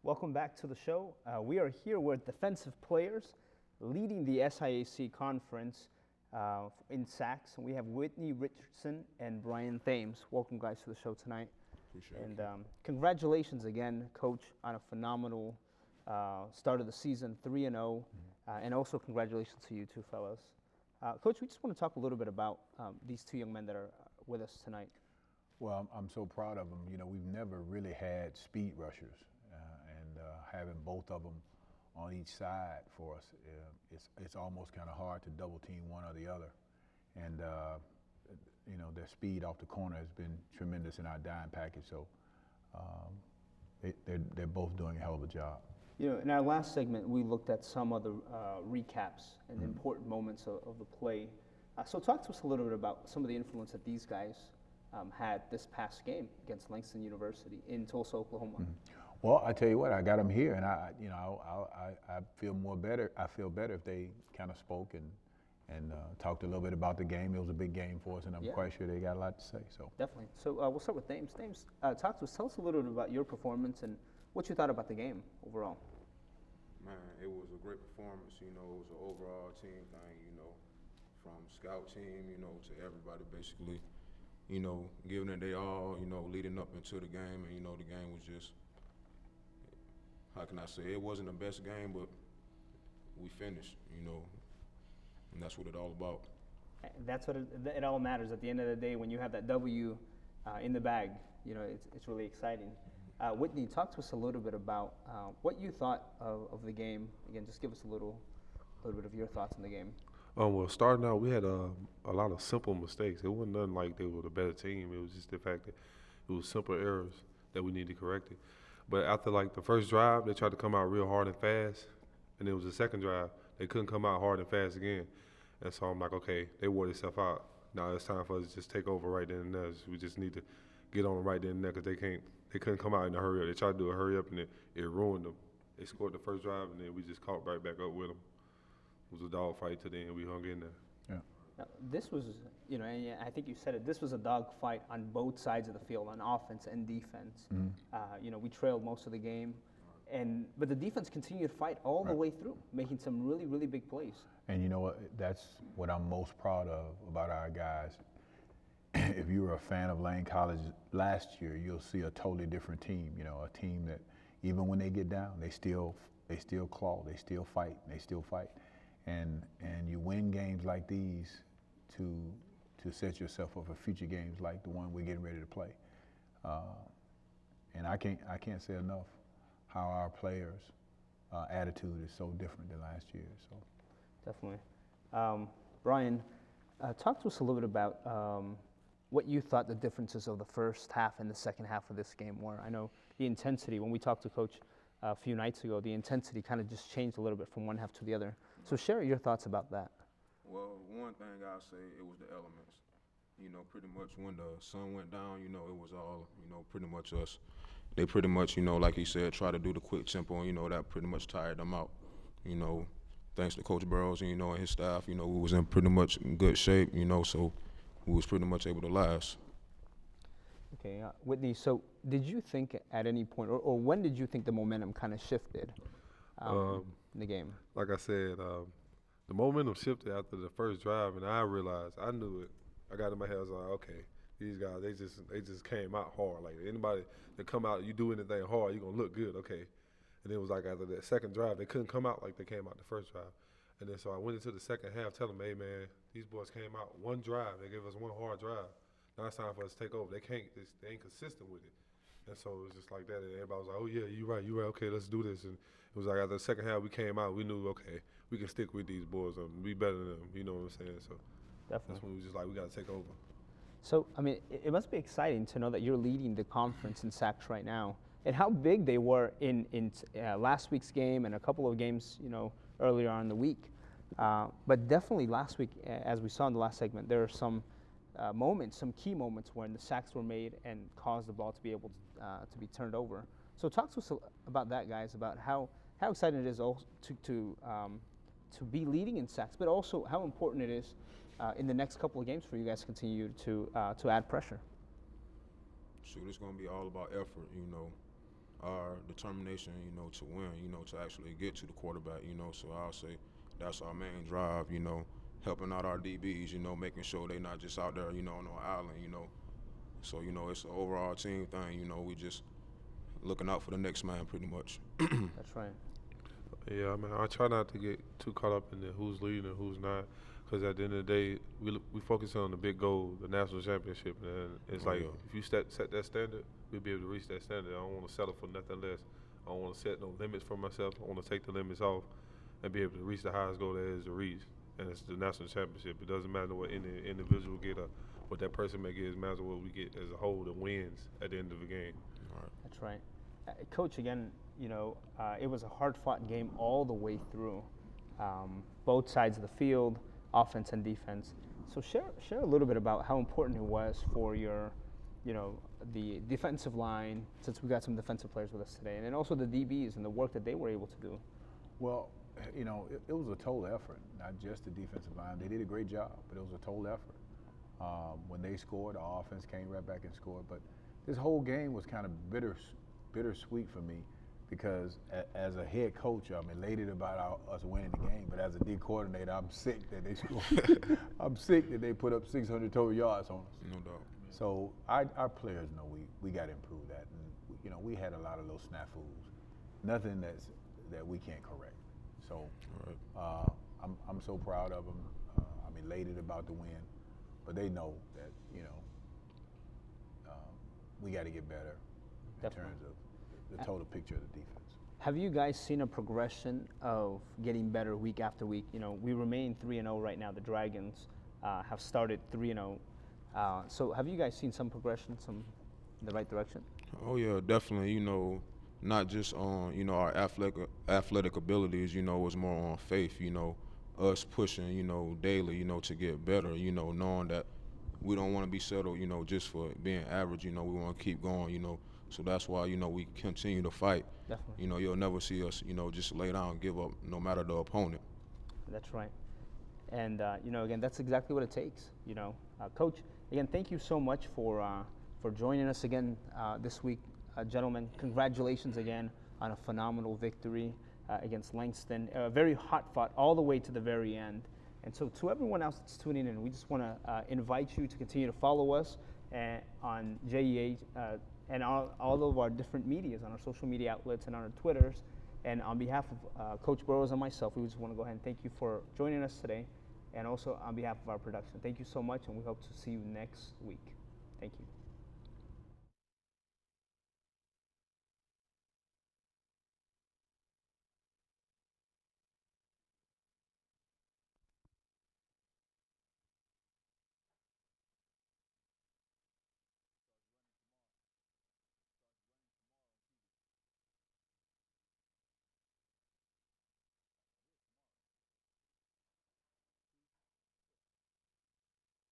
Welcome back to the show. We are here with defensive players leading the SIAC conference in sacks. We have Whitney Richardson and Brian Thames. Welcome, guys, to the show tonight. Appreciate and it. Congratulations again, Coach, on a phenomenal start of the season, 3-0, and also congratulations to you two fellas. Coach, we just want to talk a little bit about these two young men that are with us tonight. Well, I'm so proud of them. You know, we've never really had speed rushers, and having both of them on each side for us, it's almost kind of hard to double team one or the other. And you know, their speed off the corner has been tremendous in our dime package. So they're both doing a hell of a job. You know, in our last segment, we looked at some of the recaps and important moments of the play. So talk to us a little bit about some of the influence that these guys had this past game against Langston University in Tulsa, Oklahoma. Well, I tell you what, I got them here, and I feel better. I feel better if they kind of spoke and talked a little bit about the game. It was a big game for us, and I'm quite sure they got a lot to say. So definitely. So we'll start with Thames. Thames, talk to us. Tell us a little bit about your performance and what you thought about the game overall. Man, it was a great performance. You know, it was an overall team thing. You know, from scout team, you know, to everybody basically. You know, giving it they all. You know, leading up into the game, and you know, the game was just. How can I say? It wasn't the best game, but we finished. You know, and that's what it's all about. That's what it all matters at the end of the day. When you have that W in the bag, you know, it's really exciting. Whitney, talk to us a little bit about what you thought of the game. Again, just give us a little bit of your thoughts on the game. Well, starting out, we had a lot of simple mistakes. It wasn't nothing like they were the better team. It was just the fact that it was simple errors that we needed corrected. But after like the first drive, they tried to come out real hard and fast, and it was the second drive. They couldn't come out hard and fast again. And so I'm like, okay, they wore themselves out. Now it's time for us to just take over right then and there. We just need to get on them right then and there because they couldn't come out in a hurry up. They tried to do a hurry up, and it ruined them. They scored the first drive, and then we just caught right back up with them. It was a dog fight to the end. We hung in there. Yeah. Now, this was, you know, and I think you said it, this was a dog fight on both sides of the field, on offense and defense. You know, we trailed most of the game, but the defense continued to fight all the way through, making some really, really big plays. And you know what? That's what I'm most proud of about our guys. If you were a fan of Lane College last year, you'll see a totally different team. You know, a team that even when they get down, they still claw, they still fight, And you win games like these to set yourself up for future games like the one we're getting ready to play. And I can't say enough how our players' attitude is so different than last year. So Definitely. Brian, talk to us a little bit about what you thought the differences of the first half and the second half of this game were. I know the intensity, when we talked to Coach a few nights ago, the intensity kind of just changed a little bit from one half to the other. So share your thoughts about that. Well, one thing I'll say, it was the elements. You know, pretty much when the sun went down, you know, it was all, you know, pretty much us. They pretty much, you know, like he said, try to do the quick tempo, and, you know, that pretty much tired them out. You know, thanks to Coach Burroughs and, you know, and his staff, you know, we was in pretty much good shape, you know, so we was pretty much able to last. Okay, Whitney, so did you think at any point, or when did you think the momentum kind of shifted in the game? Like I said, the momentum shifted after the first drive, and I realized, I knew it. I got in my head, I was like, okay, these guys, they just came out hard. Like anybody that come out, you do anything hard, you're gonna look good, okay. And it was like after that second drive, they couldn't come out like they came out the first drive. And then so I went into the second half telling them, hey man, these boys came out one drive, they gave us one hard drive. Now it's time for us to take over. They ain't consistent with it. And so it was just like that, and everybody was like, oh yeah, you're right, okay, let's do this. And it was like after the second half we came out, we knew, okay, we can stick with these boys and be better than them, you know what I'm saying? So Definitely. That's when we was just like, we gotta take over. So, I mean, it must be exciting to know that you're leading the conference in sacks right now, and how big they were in last week's game and a couple of games, you know, earlier on in the week. But definitely last week, as we saw in the last segment, there are some moments, some key moments when the sacks were made and caused the ball to be able to be turned over. So talk to us about that, guys, about how exciting it is also to be leading in sacks, but also how important it is in the next couple of games for you guys to continue to add pressure. Shoot, it's gonna be all about effort, you know. our determination, you know, to win, you know, to actually get to the quarterback, you know. So I'll say that's our main drive, you know, helping out our DBs, you know, making sure they're not just out there, you know, on an island, you know. So, you know, it's an overall team thing, you know, we just looking out for the next man pretty much. That's right. Yeah, I mean, I try not to get too caught up in the who's leading and who's not, because at the end of the day, we focus on the big goal, the national championship, and it's Oh, like yeah. if you set that standard, we'll be able to reach that standard. I don't want to settle for nothing less. I don't want to set no limits for myself. I want to take the limits off and be able to reach the highest goal there is to reach, and it's the national championship. It doesn't matter what any individual get or what that person may get. It matters what we get as a whole that wins at the end of the game. All right. That's right. Coach, again, you know, it was a hard-fought game all the way through, both sides of the field, offense and defense. So share a little bit about how important it was for your, you know, the defensive line, since we got some defensive players with us today, and then also the DBs and the work that they were able to do. Well, you know, it was a total effort, not just the defensive line. They did a great job, but it was a total effort. When they scored, the offense came right back and scored. But this whole game was kind of bittersweet for me, because as a head coach, I'm elated about us winning the game. But as a D coordinator, I'm sick that they scored. I'm sick that they put up 600 total yards on us. No doubt. So our players know we got to improve that, and you know, we had a lot of those snafus. Nothing that we can't correct. So I'm so proud of them. I'm elated about the win, but they know that, you know, we got to get better in terms of the total picture of the defense. Have you guys seen a progression of getting better week after week? You know, we remain 3-0 right now. The Dragons have started 3-0. So have you guys seen some progression, some in the right direction? Oh yeah, definitely. You know, not just on, you know, our athletic abilities. You know, it's more on faith. You know, us pushing, you know, daily, you know, to get better. You know, knowing that we don't want to be settled, you know, just for being average. You know, we want to keep going. You know, so that's why, you know, we continue to fight. Definitely. You know, you'll never see us, you know, just lay down and give up, no matter the opponent. That's right. And you know, again, that's exactly what it takes. You know, Coach, again, thank you so much for joining us again this week, gentlemen. Congratulations again on a phenomenal victory against Langston. Very hot fought all the way to the very end. And so, to everyone else that's tuning in, we just want to invite you to continue to follow us on JEA and all of our different medias, on our social media outlets and on our Twitters. And on behalf of Coach Burroughs and myself, we just want to go ahead and thank you for joining us today. And also on behalf of our production, thank you so much, and we hope to see you next week. Thank you.